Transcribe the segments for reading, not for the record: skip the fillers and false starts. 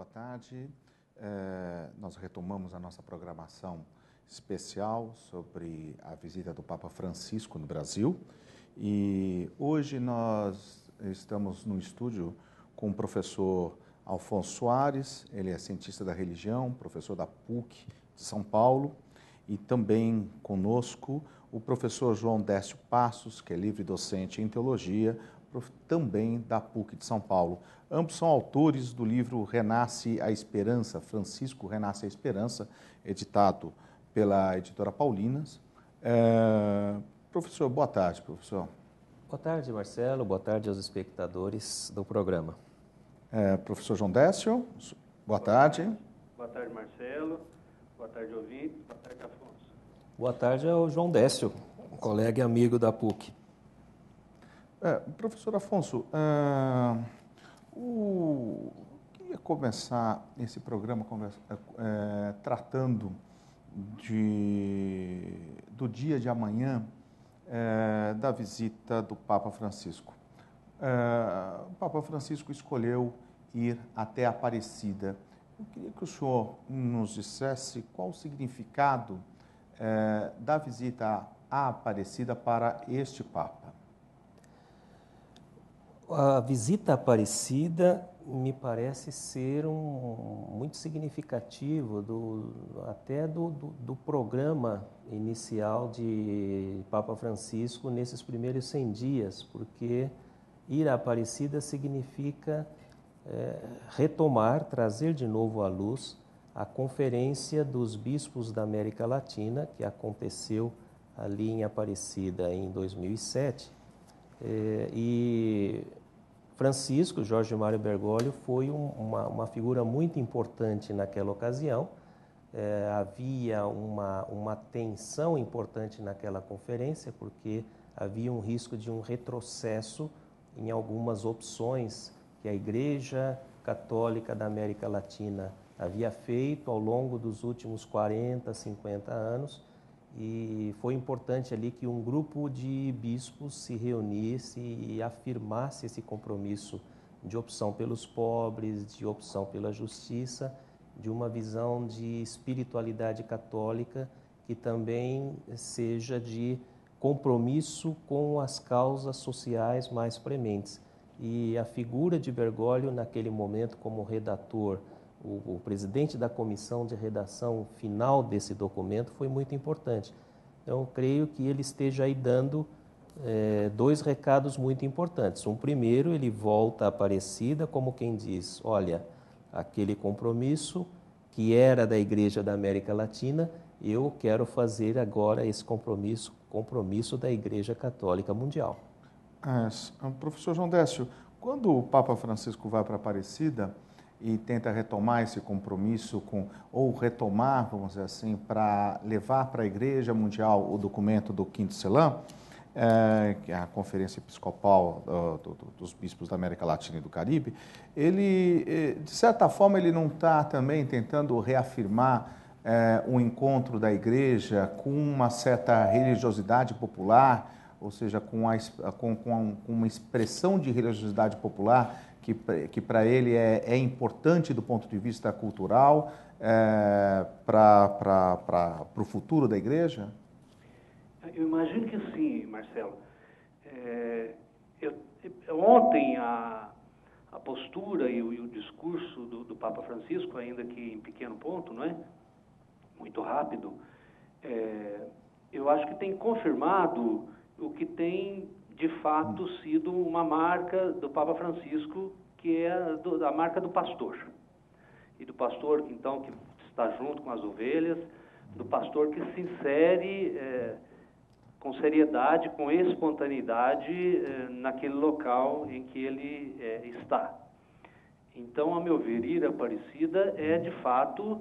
boa tarde. Nós retomamos a nossa programação especial sobre a visita do Papa Francisco no Brasil. E hoje nós estamos no estúdio com o professor Afonso Soares, ele é cientista da religião, professor da PUC de São Paulo, e também conosco o professor João Décio Passos, que é livre docente em teologia, também da PUC de São Paulo. Ambos são autores do livro Renasce a Esperança, Francisco Renasce a Esperança, editado pela editora Paulinas. Professor, boa tarde, professor. Boa tarde, Marcelo. Boa tarde aos espectadores do programa. Professor João Décio, boa tarde. Boa tarde, Marcelo. Boa tarde, ouvintes. Boa tarde, Afonso. Boa tarde ao João Décio, colega e amigo da PUC. Professor Afonso, queria começar esse programa tratando do dia de amanhã da visita do Papa Francisco. O Papa Francisco escolheu ir até Aparecida. Eu queria que o senhor nos dissesse qual o significado da visita à Aparecida para este Papa. A visita à Aparecida me parece ser muito significativo até do programa inicial de Papa Francisco nesses primeiros 100 dias, porque ir à Aparecida significa retomar, trazer de novo à luz a Conferência dos Bispos da América Latina, que aconteceu ali em Aparecida em 2007, e Francisco, Jorge Mário Bergoglio, foi uma figura muito importante naquela ocasião. Havia uma tensão importante naquela conferência, porque havia um risco de um retrocesso em algumas opções que a Igreja Católica da América Latina havia feito ao longo dos últimos 40, 50 anos, e foi importante ali que um grupo de bispos se reunisse e afirmasse esse compromisso de opção pelos pobres, de opção pela justiça, de uma visão de espiritualidade católica que também seja de compromisso com as causas sociais mais prementes. E a figura de Bergoglio naquele momento como redator, o presidente da comissão de redação final desse documento foi muito importante. Então, eu creio que ele esteja aí dando dois recados muito importantes. Um primeiro, ele volta à Aparecida como quem diz, olha, aquele compromisso que era da Igreja da América Latina, eu quero fazer agora esse compromisso da Igreja Católica Mundial. Professor João Décio, quando o Papa Francisco vai para Aparecida e tenta retomar esse compromisso ou retomar, vamos dizer assim, para levar para a Igreja Mundial o documento do Quinto Selam, que é a Conferência Episcopal dos Bispos da América Latina e do Caribe, ele, de certa forma, ele não está também tentando reafirmar o encontro da Igreja com uma certa religiosidade popular, ou seja, com uma expressão de religiosidade popular que para ele é importante do ponto de vista cultural para o futuro da Igreja? Eu imagino que sim, Marcelo. Ontem a postura e o discurso do Papa Francisco, ainda que em pequeno ponto, não é? Muito rápido, eu acho que tem confirmado o que tem de fato sido uma marca do Papa Francisco, que é a marca do pastor. E do pastor, então, que está junto com as ovelhas, do pastor que se insere com seriedade, com espontaneidade naquele local em que ele está. Então, a meu ver, ir à Aparecida é, de fato,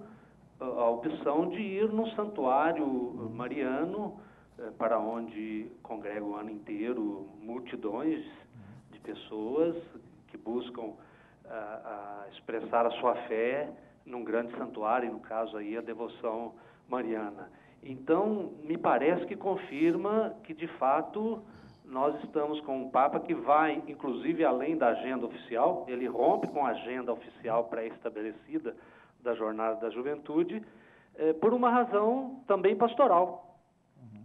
a opção de ir no santuário mariano, para onde congrega o ano inteiro multidões de pessoas que buscam expressar a sua fé num grande santuário, no caso aí a devoção mariana. Então, me parece que confirma que, de fato, nós estamos com um Papa que vai, inclusive, além da agenda oficial, ele rompe com a agenda oficial pré-estabelecida da Jornada da Juventude, por uma razão também pastoral,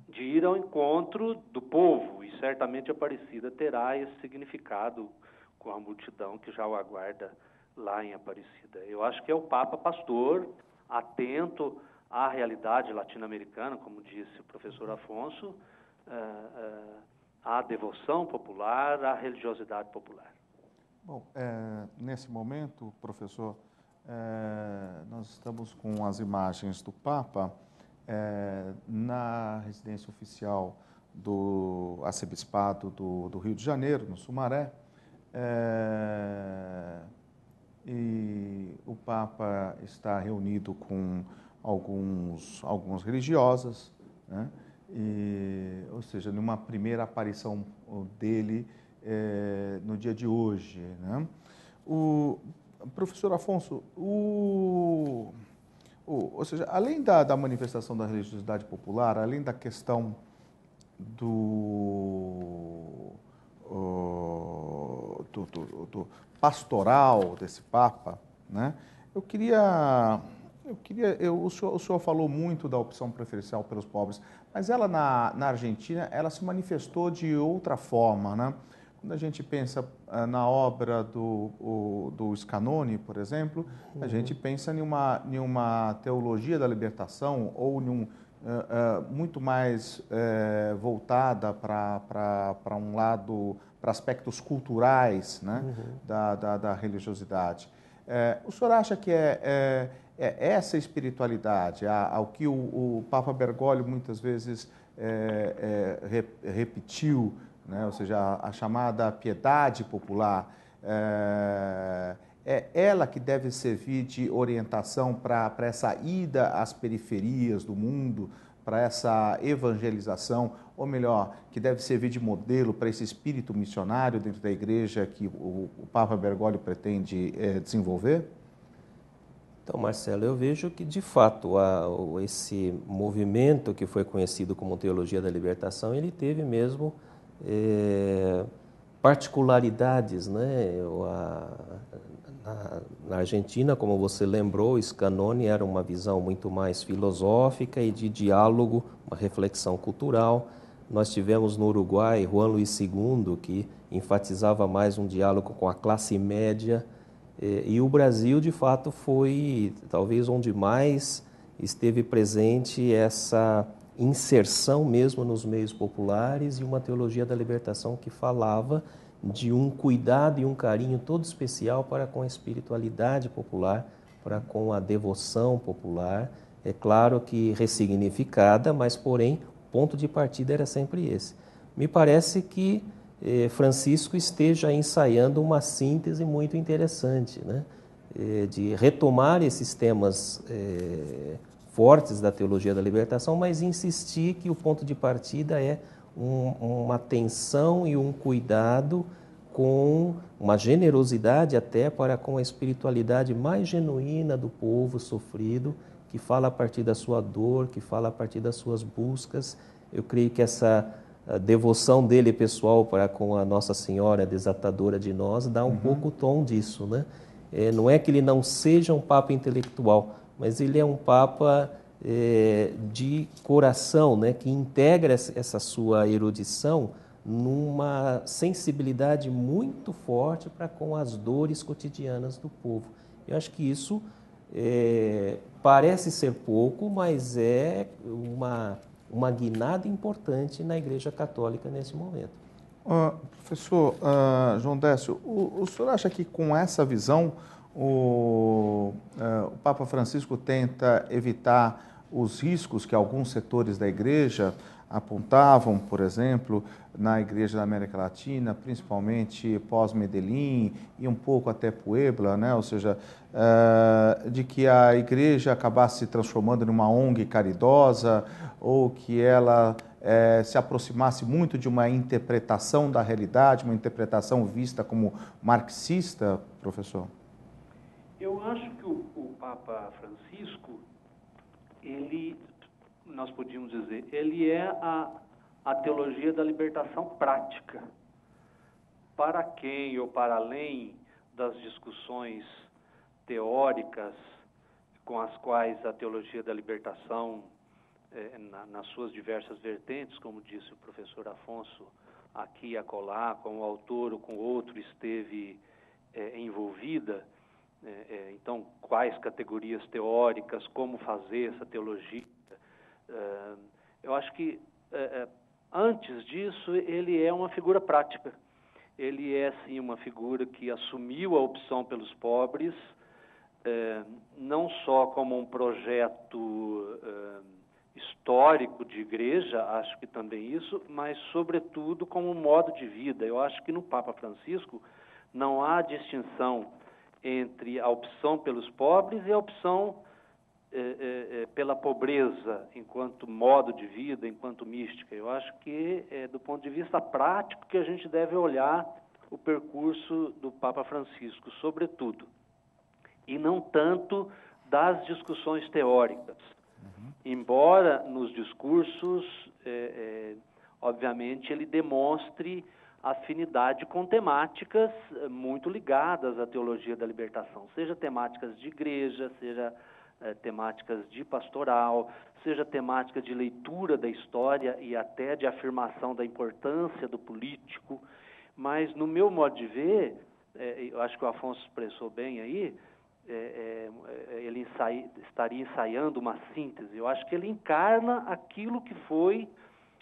de ir ao encontro do povo, e certamente a Aparecida terá esse significado com a multidão que já o aguarda lá em Aparecida. Eu acho que é o Papa pastor, atento à realidade latino-americana, como disse o professor Afonso, à devoção popular, à religiosidade popular. Bom, nesse momento, professor, nós estamos com as imagens do Papa na residência oficial do Arcebispado do Rio de Janeiro, no Sumaré, e o Papa está reunido com algumas religiosas, né? Ou seja, numa primeira aparição dele no dia de hoje, né? Professor Afonso, ou seja, além da manifestação da religiosidade popular, além da questão do pastoral desse Papa, né? O senhor falou muito da opção preferencial pelos pobres, mas ela na Argentina, ela se manifestou de outra forma, né? Quando a gente pensa na obra do Scanoni, por exemplo, a gente pensa em uma teologia da libertação ou muito mais voltada para um lado, para aspectos culturais, né? Da religiosidade. O senhor acha que essa espiritualidade, ao que o Papa Bergoglio muitas vezes repetiu, né? Ou seja, a chamada piedade popular, é ela que deve servir de orientação para essa ida às periferias do mundo, para essa evangelização, ou melhor, que deve servir de modelo para esse espírito missionário dentro da igreja que o Papa Bergoglio pretende desenvolver? Então, Marcelo, eu vejo que, de fato, esse movimento que foi conhecido como Teologia da Libertação, ele teve mesmo particularidades, né? Na Argentina, como você lembrou, Scanoni era uma visão muito mais filosófica e de diálogo, uma reflexão cultural. Nós tivemos no Uruguai Juan Luís II, que enfatizava mais um diálogo com a classe média, e o Brasil, de fato, foi talvez onde mais esteve presente essa inserção mesmo nos meios populares e uma teologia da libertação que falava de um cuidado e um carinho todo especial para com a espiritualidade popular, para com a devoção popular. É claro que ressignificada, mas, porém, o ponto de partida era sempre esse. Me parece que Francisco esteja ensaiando uma síntese muito interessante, né? De retomar esses temas fortes da teologia da libertação, mas insistir que o ponto de partida é uma atenção e um cuidado com uma generosidade até para com a espiritualidade mais genuína do povo sofrido, que fala a partir da sua dor, que fala a partir das suas buscas. Eu creio que essa devoção dele pessoal para com a Nossa Senhora Desatadora de Nós dá um pouco o tom disso, né? Não é que ele não seja um Papa intelectual, mas ele é um Papa de coração, né, que integra essa sua erudição numa sensibilidade muito forte para com as dores cotidianas do povo. Eu acho que isso parece ser pouco, mas é uma guinada importante na Igreja Católica nesse momento. Professor João Décio, o senhor acha que com essa visão o Papa Francisco tenta evitar os riscos que alguns setores da igreja apontavam, por exemplo, na igreja da América Latina, principalmente pós-Medellín e um pouco até Puebla, né? Ou seja, de que a igreja acabasse se transformando numa ONG caridosa ou que ela se aproximasse muito de uma interpretação da realidade, uma interpretação vista como marxista, professor? Eu acho que o Papa Francisco, nós podíamos dizer, ele é a a teologia da libertação prática. Para quem ou para além das discussões teóricas com as quais a teologia da libertação, nas suas diversas vertentes, como disse o professor Afonso, aqui e acolá, com o autor ou com outro esteve envolvida, então quais categorias teóricas, como fazer essa teologia. Eu acho que antes disso ele é uma figura prática. Ele é, sim, uma figura que assumiu a opção pelos pobres, não só como um projeto histórico de igreja, acho que também isso, mas, sobretudo, como um modo de vida. Eu acho que no Papa Francisco não há distinção entre a opção pelos pobres e a opção pela pobreza, enquanto modo de vida, enquanto mística. Eu acho que do ponto de vista prático que a gente deve olhar o percurso do Papa Francisco, sobretudo, e não tanto das discussões teóricas. Embora nos discursos, obviamente, ele demonstre afinidade com temáticas muito ligadas à teologia da libertação, seja temáticas de igreja, seja temáticas de pastoral, seja temática de leitura da história e até de afirmação da importância do político. Mas, no meu modo de ver, eu acho que o Afonso expressou bem aí, ele estaria ensaiando uma síntese. Eu acho que ele encarna aquilo que foi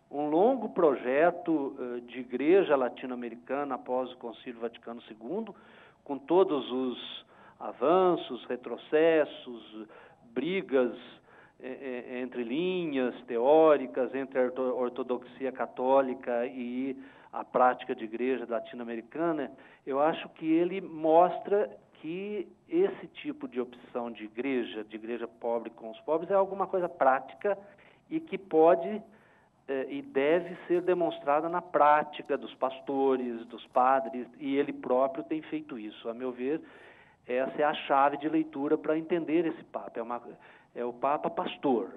um longo projeto de igreja latino-americana após o Concílio Vaticano II, com todos os avanços, retrocessos, brigas entre linhas teóricas, entre a ortodoxia católica e a prática de igreja latino-americana. Eu acho que ele mostra que esse tipo de opção de igreja pobre com os pobres, é alguma coisa prática e que pode e deve ser demonstrada na prática dos pastores, dos padres, e ele próprio tem feito isso. A meu ver, essa é a chave de leitura para entender esse Papa. É o Papa pastor,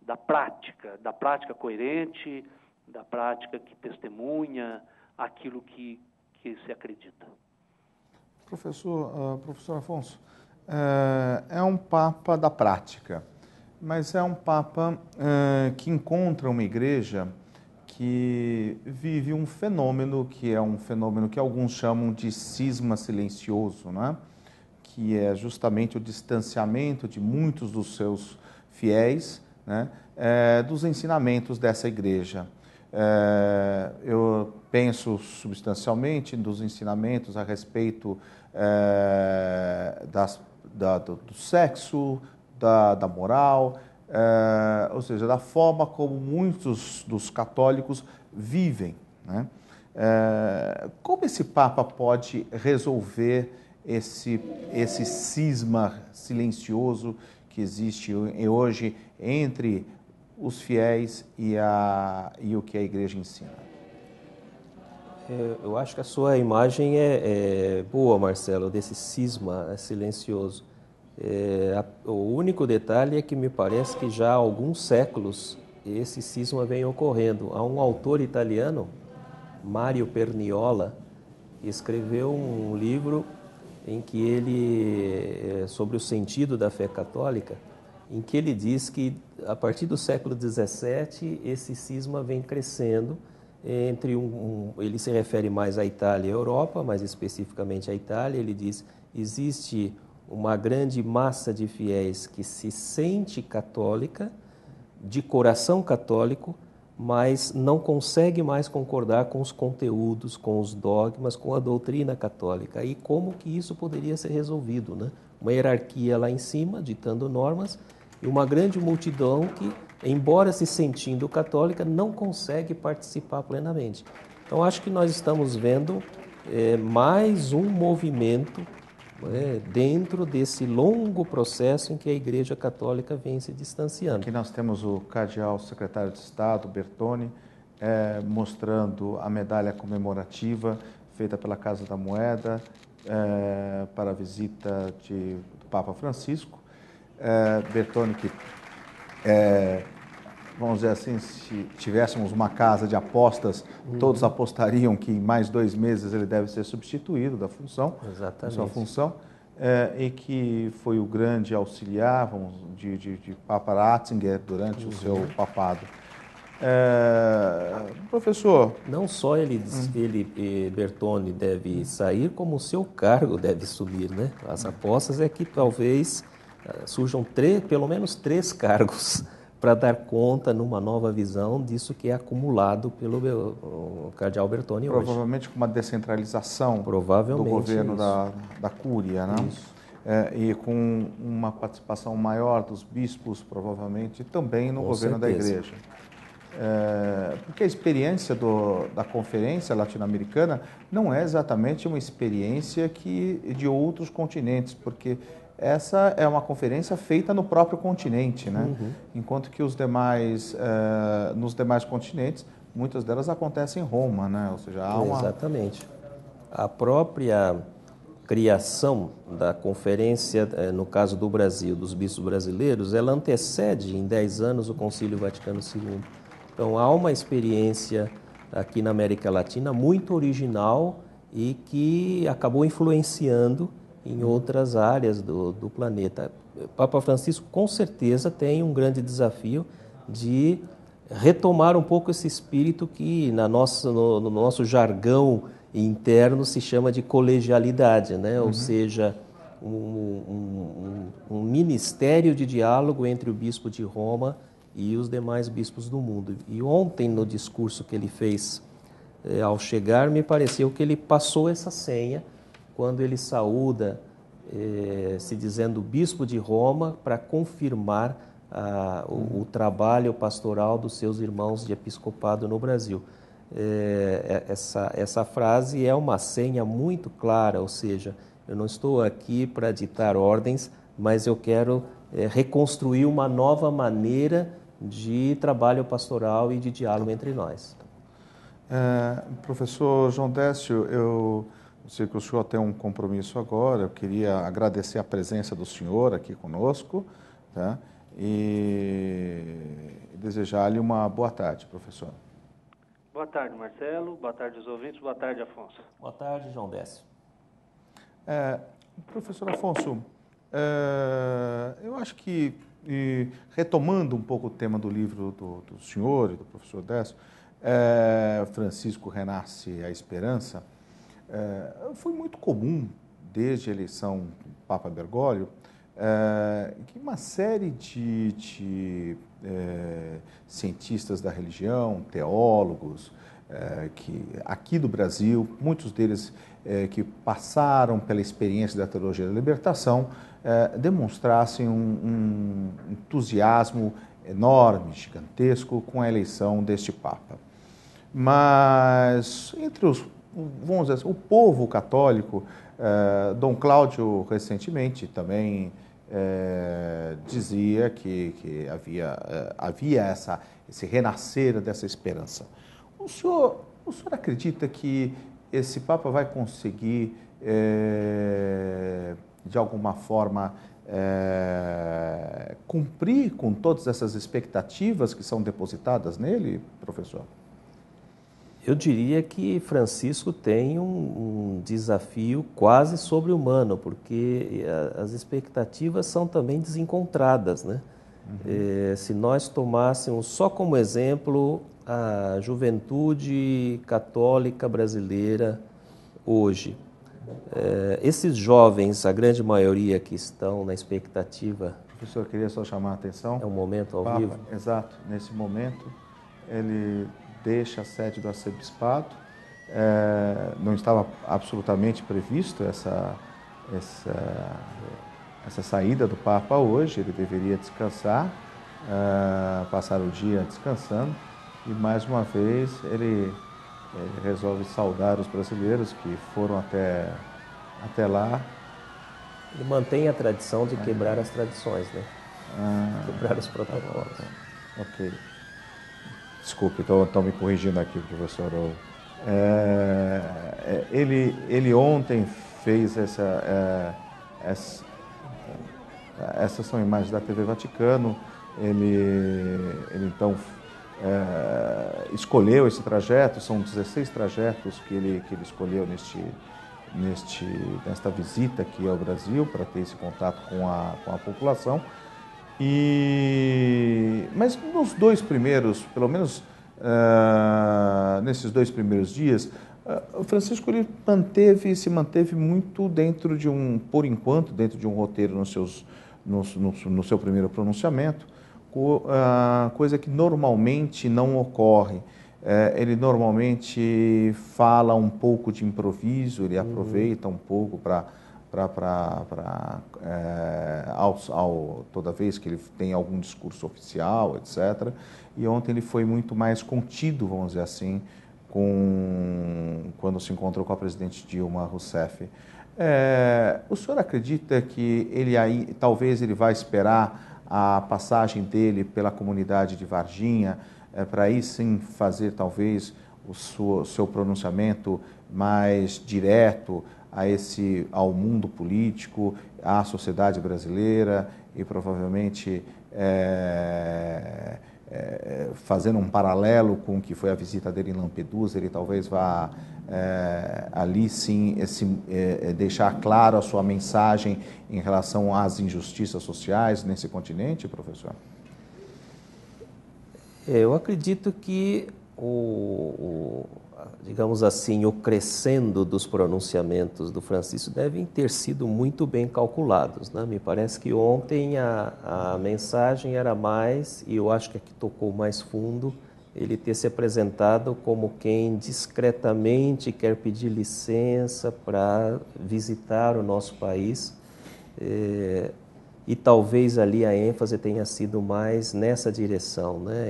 da prática coerente, da prática que testemunha aquilo que se acredita. Professor Afonso, é um Papa da prática, mas é um Papa que encontra uma igreja que vive um fenômeno que é um fenômeno que alguns chamam de cisma silencioso, né? Que é justamente o distanciamento de muitos dos seus fiéis, né? Dos ensinamentos dessa igreja. Eu penso substancialmente dos ensinamentos a respeito do sexo, da moral, ou seja, da forma como muitos dos católicos vivem, né? Como esse Papa pode resolver esse cisma silencioso que existe hoje entre os fiéis e o que a igreja ensina? Eu acho que a sua imagem é boa, Marcelo, desse cisma silencioso. O único detalhe é que me parece que já há alguns séculos esse cisma vem ocorrendo. Há um autor italiano, Mario Perniola, que escreveu um livro em que ele, sobre o sentido da fé católica, em que ele diz que a partir do século XVII esse cisma vem crescendo entre ele se refere mais à Itália e à Europa, mais especificamente à Itália. Ele diz: existe uma grande massa de fiéis que se sente católica, de coração católico, mas não consegue mais concordar com os conteúdos, com os dogmas, com a doutrina católica. E como que isso poderia ser resolvido, né? Uma hierarquia lá em cima, ditando normas, e uma grande multidão que, embora se sentindo católica, não consegue participar plenamente. Então, acho que nós estamos vendo mais um movimento dentro desse longo processo em que a Igreja Católica vem se distanciando. Aqui nós temos o cardeal secretário de Estado, Bertone, mostrando a medalha comemorativa feita pela Casa da Moeda para a visita do Papa Francisco. Bertone, que vamos dizer assim, se tivéssemos uma casa de apostas, todos apostariam que em mais 2 meses ele deve ser substituído da função, da sua função, e que foi o grande auxiliar de Papa Ratzinger durante o seu papado. Professor... Não só Bertone deve sair, como o seu cargo deve subir, né? As apostas é que talvez surjam pelo menos 3 cargos para dar conta, numa nova visão, disso que é acumulado pelo cardeal Bertone hoje. Provavelmente com uma descentralização do governo da Cúria, né? Isso. E com uma participação maior dos bispos, provavelmente, também no governo da Igreja. Porque a experiência da Conferência Latino-Americana não é exatamente uma experiência de outros continentes, porque essa é uma conferência feita no próprio continente, né? Enquanto que nos demais continentes, muitas delas acontecem em Roma, né? Ou seja, Exatamente. A própria criação da conferência, no caso do Brasil, dos bispos brasileiros, ela antecede em 10 anos o Concílio Vaticano II. Então, há uma experiência aqui na América Latina muito original e que acabou influenciando em outras áreas do planeta. O Papa Francisco, com certeza, tem um grande desafio de retomar um pouco esse espírito que no nosso jargão interno se chama de colegialidade, né? Ou seja, um ministério de diálogo entre o bispo de Roma e os demais bispos do mundo. E ontem, no discurso que ele fez ao chegar, me pareceu que ele passou essa senha quando ele saúda, se dizendo bispo de Roma, para confirmar o trabalho pastoral dos seus irmãos de episcopado no Brasil. Essa frase é uma senha muito clara, ou seja, eu não estou aqui para ditar ordens, mas eu quero reconstruir uma nova maneira de trabalho pastoral e de diálogo entre nós. Professor João Décio, eu sei que o senhor tem um compromisso agora, eu queria agradecer a presença do senhor aqui conosco, tá? E desejar-lhe uma boa tarde, professor. Boa tarde, Marcelo. Boa tarde aos ouvintes. Boa tarde, Afonso. Boa tarde, João Décio. Professor Afonso, eu acho que, retomando um pouco o tema do livro do senhor e do professor Décio, Francisco Renasce a Esperança, foi muito comum, desde a eleição do Papa Bergoglio, que uma série de cientistas da religião, teólogos, que aqui do Brasil, muitos deles que passaram pela experiência da teologia da libertação, demonstrassem um entusiasmo enorme, gigantesco, com a eleição deste Papa. Mas entre vamos dizer assim, o povo católico, Dom Cláudio recentemente também dizia que havia esse renascer dessa esperança. O senhor acredita que esse Papa vai conseguir, de alguma forma, cumprir com todas essas expectativas que são depositadas nele, professor? Eu diria que Francisco tem um desafio quase sobre-humano, porque as expectativas são também desencontradas, né? Se nós tomássemos só como exemplo a juventude católica brasileira hoje, esses jovens, a grande maioria que estão na expectativa... Professor, eu queria só chamar a atenção. É um momento ao Papa, vivo. Exato, nesse momento ele deixa a sede do arcebispado, não estava absolutamente previsto essa saída do Papa hoje, ele deveria descansar, passar o dia descansando, e mais uma vez ele resolve saudar os brasileiros que foram até lá. Ele mantém a tradição de quebrar as tradições, né? Quebrar os protocolos. Ok. Desculpe, estão me corrigindo aqui, professor. Ele ontem fez essas são imagens da TV Vaticano. Ele então escolheu esse trajeto. São 16 trajetos que ele escolheu nesta visita aqui ao Brasil, para ter esse contato com a população. Mas nos dois primeiros, pelo menos nesses 2 primeiros dias, o Francisco ele se manteve muito dentro de por enquanto, dentro de um roteiro no seu primeiro pronunciamento, coisa que normalmente não ocorre. Ele normalmente fala um pouco de improviso, ele aproveita um pouco toda vez que ele tem algum discurso oficial, etc. E ontem ele foi muito mais contido, vamos dizer assim, quando se encontrou com a presidente Dilma Rousseff. O senhor acredita que talvez ele vai esperar a passagem dele pela comunidade de Varginha para aí sim fazer talvez o seu pronunciamento mais direto ao mundo político, à sociedade brasileira e provavelmente fazendo um paralelo com o que foi a visita dele em Lampedusa, ele talvez vá ali sim deixar claro a sua mensagem em relação às injustiças sociais nesse continente, professor? Eu acredito que digamos assim, o crescendo dos pronunciamentos do Francisco devem ter sido muito bem calculados, né? Me parece que ontem a mensagem era mais, e eu acho que aqui tocou mais fundo, ele ter se apresentado como quem discretamente quer pedir licença para visitar o nosso país, e talvez ali a ênfase tenha sido mais nessa direção, né?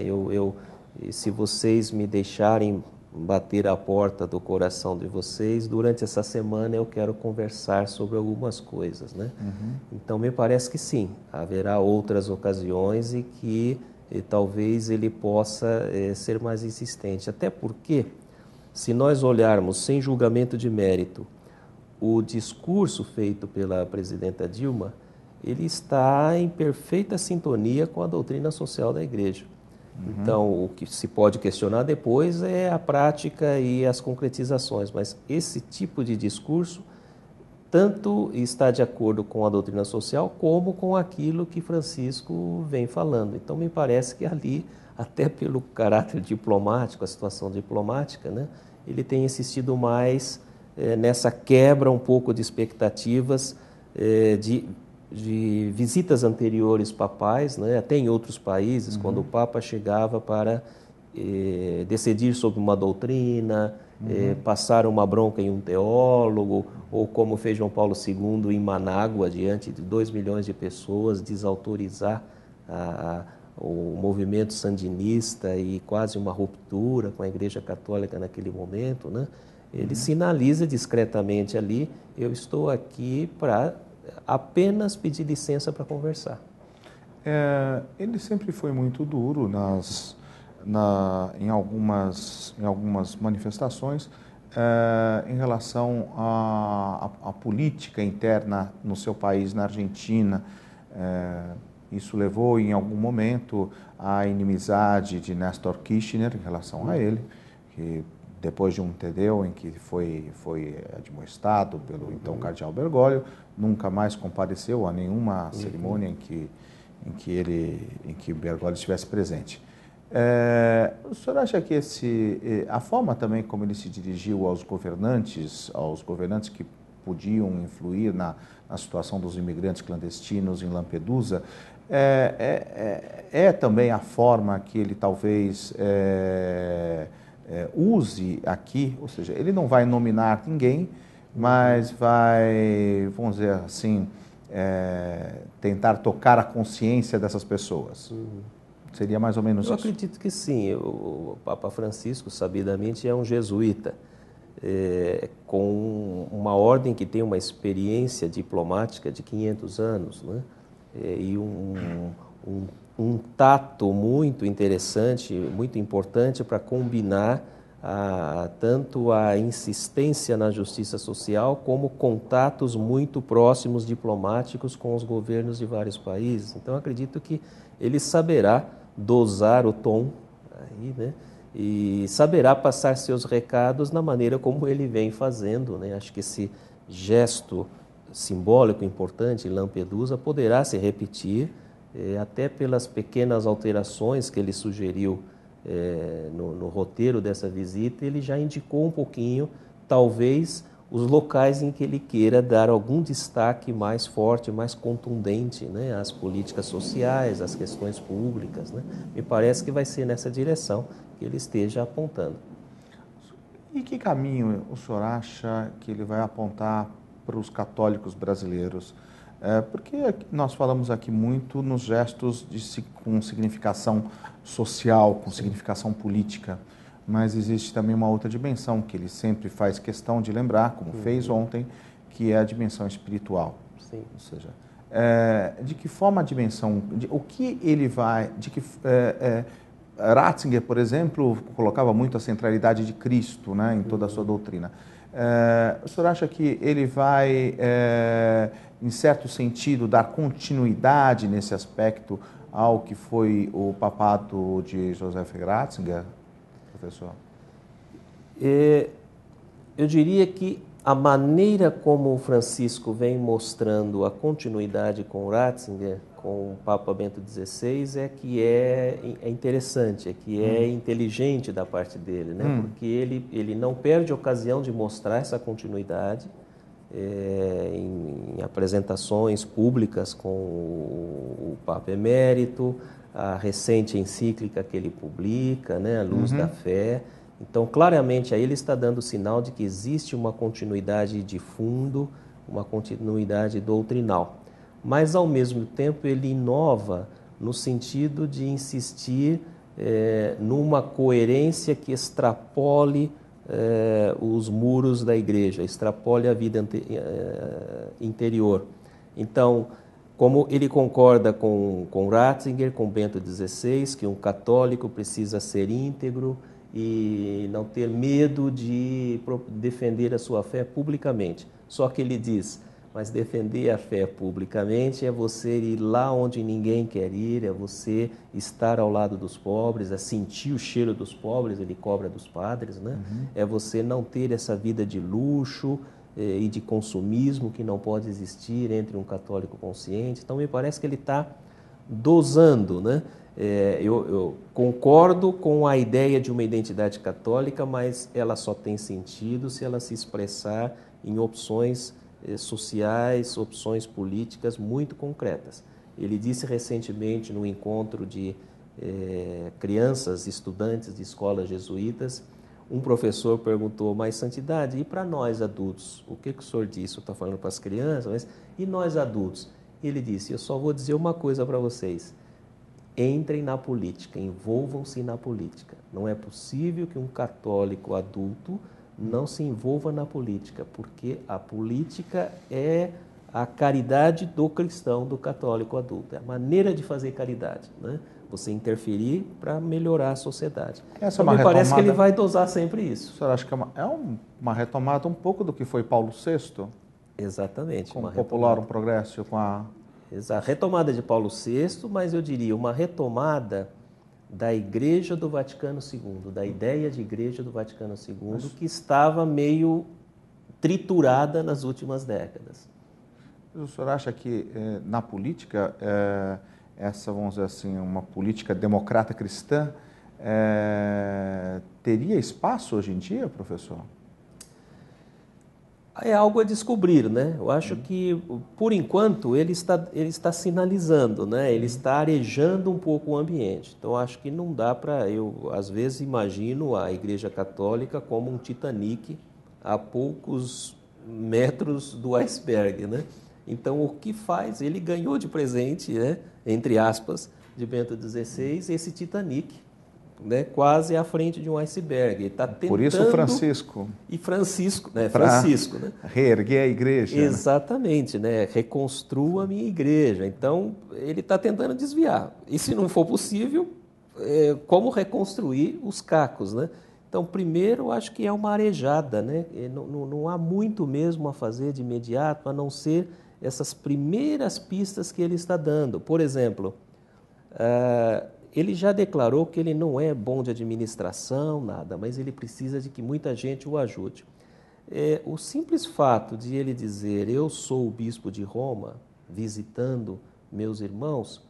Se vocês me deixarem bater a porta do coração de vocês, durante essa semana eu quero conversar sobre algumas coisas, né? Então me parece que sim, haverá outras ocasiões e que talvez ele possa ser mais insistente, até porque se nós olharmos sem julgamento de mérito o discurso feito pela presidenta Dilma, ele está em perfeita sintonia com a doutrina social da Igreja. Então, o que se pode questionar depois é a prática e as concretizações, mas esse tipo de discurso tanto está de acordo com a doutrina social como com aquilo que Francisco vem falando. Então, me parece que ali, até pelo caráter diplomático, a situação diplomática, né, ele tem insistido mais nessa quebra um pouco de expectativas de visitas anteriores papais, né, até em outros países, quando o Papa chegava para decidir sobre uma doutrina, passar uma bronca em um teólogo, ou como fez João Paulo II em Manágua, diante de 2 milhões de pessoas, desautorizar o movimento sandinista e quase uma ruptura com a Igreja Católica naquele momento, né? Ele sinaliza discretamente ali, eu estou aqui para apenas pedir licença para conversar. Ele sempre foi muito duro em algumas manifestações em relação à política interna no seu país, na Argentina. Isso levou em algum momento à inimizade de Néstor Kirchner em relação a ele, que depois de um TEDx em que foi admoestado pelo então cardeal Bergoglio, nunca mais compareceu a nenhuma cerimônia em que Bergoglio estivesse presente. O senhor acha que a forma também como ele se dirigiu aos governantes que podiam influir na situação dos imigrantes clandestinos em Lampedusa, é também a forma que ele talvez use aqui, ou seja, ele não vai nominar ninguém, mas vai, vamos dizer assim, tentar tocar a consciência dessas pessoas. Seria mais ou menos isso? Eu acredito que sim. O Papa Francisco, sabidamente, é um jesuíta, com uma ordem que tem uma experiência diplomática de 500 anos, né? E um tato muito interessante, muito importante para combinar tanto a insistência na justiça social como contatos muito próximos diplomáticos com os governos de vários países. Então, acredito que ele saberá dosar o tom aí, né? E saberá passar seus recados na maneira como ele vem fazendo, né? Acho que esse gesto simbólico importante em Lampedusa poderá se repetir, até pelas pequenas alterações que ele sugeriu no roteiro dessa visita. Ele já indicou um pouquinho, talvez, os locais em que ele queira dar algum destaque mais forte, mais contundente, né, às políticas sociais, às questões públicas, né? Me parece que vai ser nessa direção que ele esteja apontando. E que caminho o senhor acha que ele vai apontar para os católicos brasileiros? Porque nós falamos aqui muito nos gestos com significação social, com significação política, mas existe também uma outra dimensão que ele sempre faz questão de lembrar, como fez ontem, que é a dimensão espiritual. Sim. Ou seja, de que forma a dimensão, o que ele vai, Ratzinger, por exemplo, colocava muito a centralidade de Cristo, né, em toda a sua doutrina. O senhor acha que ele vai, em certo sentido, dar continuidade nesse aspecto ao que foi o papado de Joseph Ratzinger, professor? Eu diria que a maneira como o Francisco vem mostrando a continuidade com Ratzinger, com o Papa Bento XVI, é que é interessante, é que é inteligente da parte dele, né? Porque ele não perde a ocasião de mostrar essa continuidade em apresentações públicas com o Papa Emérito, a recente encíclica que ele publica, né? A Luz da Fé. Então, claramente, aí ele está dando sinal de que existe uma continuidade de fundo, uma continuidade doutrinal. Mas, ao mesmo tempo, ele inova no sentido de insistir numa coerência que extrapole os muros da igreja, extrapole a vida interior. Então, como ele concorda com Ratzinger, com Bento XVI, que um católico precisa ser íntegro e não ter medo de defender a sua fé publicamente. Só que ele diz, mas defender a fé publicamente é você ir lá onde ninguém quer ir, é você estar ao lado dos pobres, é sentir o cheiro dos pobres, ele cobra dos padres, né? É você não ter essa vida de luxo e de consumismo que não pode existir entre um católico consciente. Então, me parece que ele está dosando, né? Eu concordo com a ideia de uma identidade católica, mas ela só tem sentido se ela se expressar em opções sociais, opções políticas muito concretas. Ele disse recentemente no encontro de crianças, estudantes de escolas jesuítas, um professor perguntou, mas santidade, e para nós adultos? O que o senhor disse? Eu estou falando para as crianças, mas e nós adultos? Ele disse, eu só vou dizer uma coisa para vocês. Entrem na política, envolvam-se na política. Não é possível que um católico adulto não se envolva na política, porque a política é a caridade do cristão, do católico adulto. É a maneira de fazer caridade, né? Você interferir para melhorar a sociedade. Essa então, me parece que ele vai dosar sempre isso. O senhor acha que é uma retomada um pouco do que foi Paulo VI? Exatamente. Com o Popular, um progresso, com a... A retomada de Paulo VI, mas eu diria uma retomada da Igreja do Vaticano II, da ideia de Igreja do Vaticano II, que estava meio triturada nas últimas décadas. O senhor acha que na política, essa, vamos dizer assim, uma política democrata cristã, teria espaço hoje em dia, professor? É algo a descobrir, né? Eu acho que, por enquanto, ele está sinalizando, né? Ele está arejando um pouco o ambiente. Então, acho que não dá para... Eu, às vezes, imagino a Igreja Católica como um Titanic a poucos metros do iceberg, né? Então, o que faz? Ele ganhou de presente, né? Entre aspas, de Bento XVI, esse Titanic, né, quase à frente de um iceberg. Ele tá tentando, por isso Francisco. E Francisco, né? Francisco, né? Reerguer a igreja. Exatamente, né? Reconstrua a minha igreja. Então, ele está tentando desviar. E se não for possível, como reconstruir os cacos, né? Então, primeiro, acho que é uma arejada, né? Não há muito mesmo a fazer de imediato, a não ser essas primeiras pistas que ele está dando. Por exemplo, ele já declarou que ele não é bom de administração, nada, mas ele precisa de que muita gente o ajude. O simples fato de ele dizer, eu sou o bispo de Roma, visitando meus irmãos,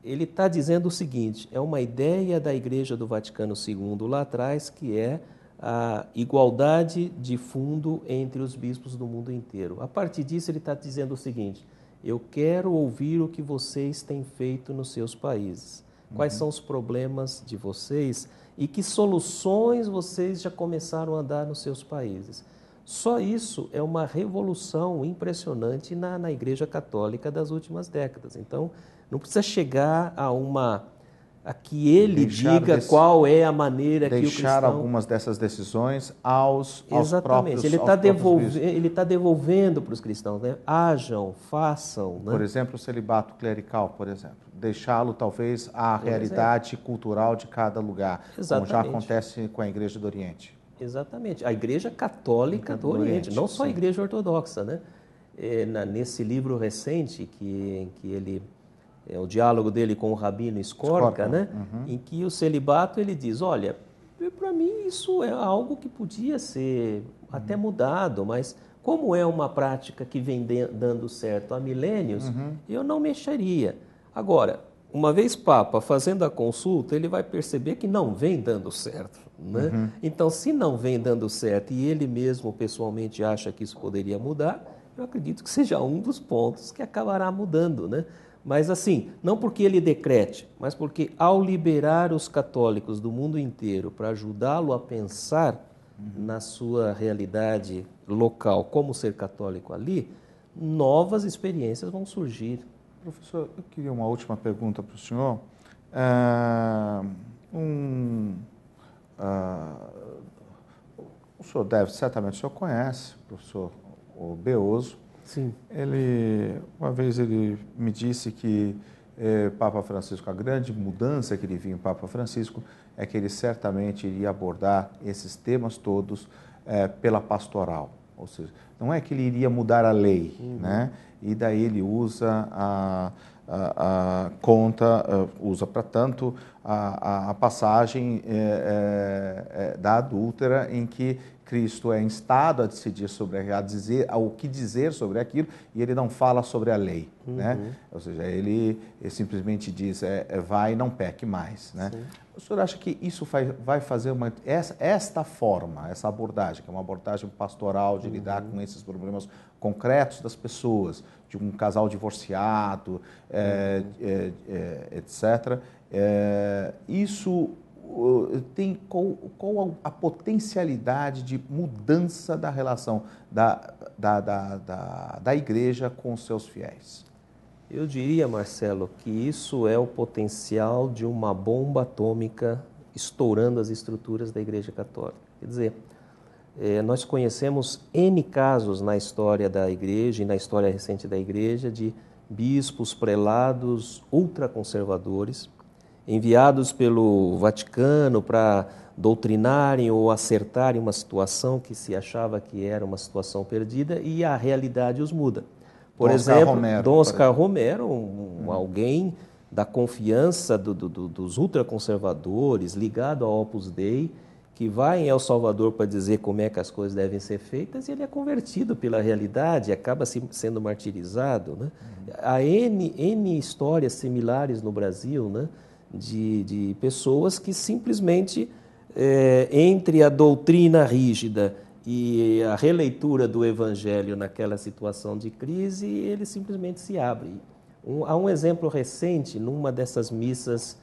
ele está dizendo o seguinte, é uma ideia da Igreja do Vaticano II lá atrás, que é a igualdade de fundo entre os bispos do mundo inteiro. A partir disso, ele está dizendo o seguinte, eu quero ouvir o que vocês têm feito nos seus países. Quais são os problemas de vocês e que soluções vocês já começaram a dar nos seus países. Só isso é uma revolução impressionante na Igreja Católica das últimas décadas. Então, não precisa chegar a que ele diga qual é a maneira que o cristão... Deixar algumas dessas decisões aos próprios... Exatamente, ele está devolvendo para os cristãos, né? Ajam, façam. Né? Por exemplo, o celibato clerical, por exemplo. Deixá-lo, talvez, à realidade cultural de cada lugar, Exatamente. como já acontece com a Igreja do Oriente. Exatamente, a Igreja Católica do Oriente, não só a Igreja Ortodoxa. Né? Nesse livro recente, que ele... o diálogo dele com o Rabino Skorka, né? Em que o celibato ele diz, olha, para mim isso é algo que podia ser até mudado, mas como é uma prática que vem dando certo há milênios, eu não mexeria. Agora, uma vez Papa fazendo a consulta, ele vai perceber que não vem dando certo. Né? Então, se não vem dando certo e ele mesmo pessoalmente acha que isso poderia mudar, eu acredito que seja um dos pontos que acabará mudando, né? Mas assim, não porque ele decrete, mas porque ao liberar os católicos do mundo inteiro para ajudá-lo a pensar na sua realidade local, como ser católico ali, novas experiências vão surgir. Professor, eu queria uma última pergunta para o senhor. O senhor certamente o senhor conhece, o professor Beoso. Sim. Uma vez ele me disse que Papa Francisco, a grande mudança que ele viu em Papa Francisco é que ele certamente iria abordar esses temas todos pela pastoral. Ou seja, não é que ele iria mudar a lei, né? E daí ele usa usa para tanto a passagem da adúltera em que Cristo é instado a decidir o que dizer sobre aquilo e ele não fala sobre a lei, né? Ou seja, ele simplesmente diz, vai e não peque mais, né? O senhor acha que isso vai fazer esta forma, essa abordagem, que é uma abordagem pastoral de lidar com esses problemas concretos das pessoas, de um casal divorciado, etc., isso tem qual a potencialidade de mudança da relação da igreja com os seus fiéis? Eu diria, Marcelo, que isso é o potencial de uma bomba atômica estourando as estruturas da Igreja Católica. Quer dizer, nós conhecemos N casos na história da Igreja e na história recente da Igreja de bispos, prelados ultraconservadores, enviados pelo Vaticano para doutrinarem ou acertarem uma situação que se achava que era uma situação perdida e a realidade os muda. Por exemplo, Dom Oscar Romero, alguém da confiança dos ultraconservadores, ligado ao Opus Dei, que vai em El Salvador para dizer como é que as coisas devem ser feitas, e ele é convertido pela realidade, acaba sendo martirizado. Né? Há N histórias similares no Brasil, né? de pessoas que simplesmente, entre a doutrina rígida e a releitura do Evangelho naquela situação de crise, ele simplesmente se abre. Há um exemplo recente, numa dessas missas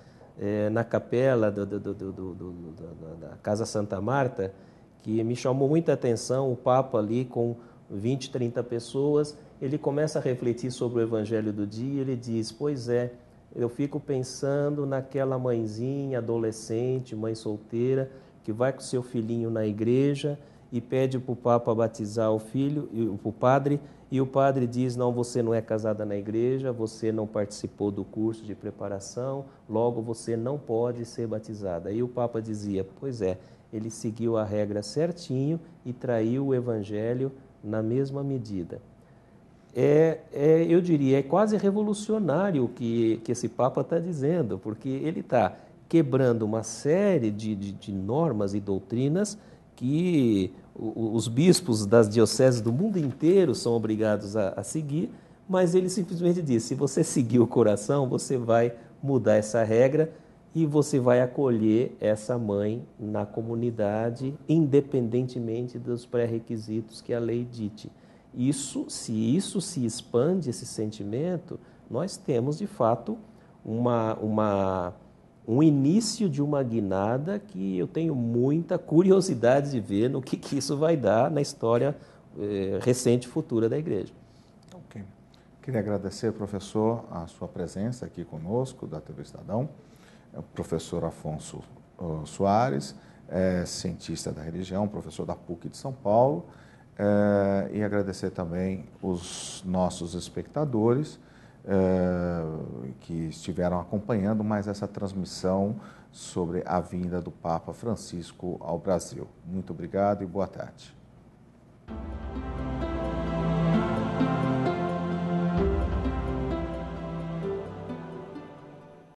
na capela da Casa Santa Marta, que me chamou muita atenção. O Papa ali com 20, 30 pessoas, ele começa a refletir sobre o Evangelho do dia, ele diz, pois é, eu fico pensando naquela mãezinha, adolescente, mãe solteira, que vai com seu filhinho na igreja e pede para o Papa batizar o filho, o padre, e o padre diz, não, você não é casada na igreja, você não participou do curso de preparação, logo você não pode ser batizada. Aí o Papa dizia, pois é, ele seguiu a regra certinho e traiu o Evangelho na mesma medida. eu diria, é quase revolucionário o que esse Papa está dizendo, porque ele está quebrando uma série de normas e doutrinas que os bispos das dioceses do mundo inteiro são obrigados a seguir, mas ele simplesmente diz, se você seguir o coração, você vai mudar essa regra e você vai acolher essa mãe na comunidade, independentemente dos pré-requisitos que a lei dite. Se isso se expande, esse sentimento, nós temos, de fato, um início de uma guinada que eu tenho muita curiosidade de ver no que isso vai dar na história recente e futura da Igreja. Ok. Queria agradecer, professor, a sua presença aqui conosco, da TV Estadão. O professor Afonso Soares, cientista da religião, professor da PUC de São Paulo, e agradecer também os nossos espectadores que estiveram acompanhando mais essa transmissão sobre a vinda do Papa Francisco ao Brasil. Muito obrigado e boa tarde.